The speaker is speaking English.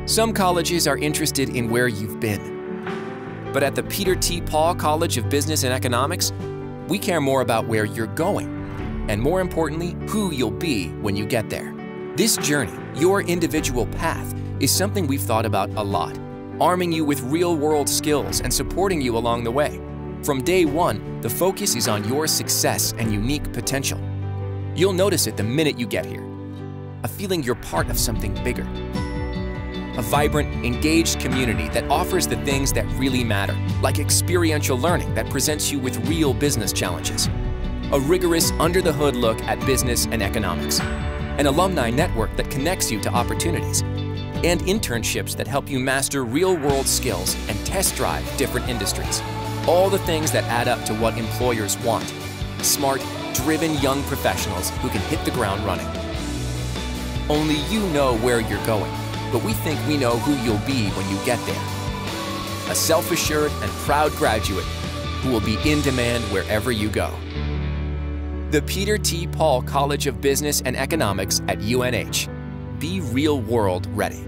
Some colleges are interested in where you've been. But at the Peter T. Paul College of Business and Economics, we care more about where you're going, and more importantly, who you'll be when you get there. This journey, your individual path, is something we've thought about a lot, arming you with real-world skills and supporting you along the way. From day one, the focus is on your success and unique potential. You'll notice it the minute you get here. A feeling you're part of something bigger. A vibrant, engaged community that offers the things that really matter, like experiential learning that presents you with real business challenges. A rigorous, under-the-hood look at business and economics. An alumni network that connects you to opportunities. And internships that help you master real-world skills and test drive different industries. All the things that add up to what employers want. Smart, driven young professionals who can hit the ground running. Only you know where you're going, but we think we know who you'll be when you get there. A self-assured and proud graduate who will be in demand wherever you go. The Peter T. Paul College of Business and Economics at UNH. Be real-world ready.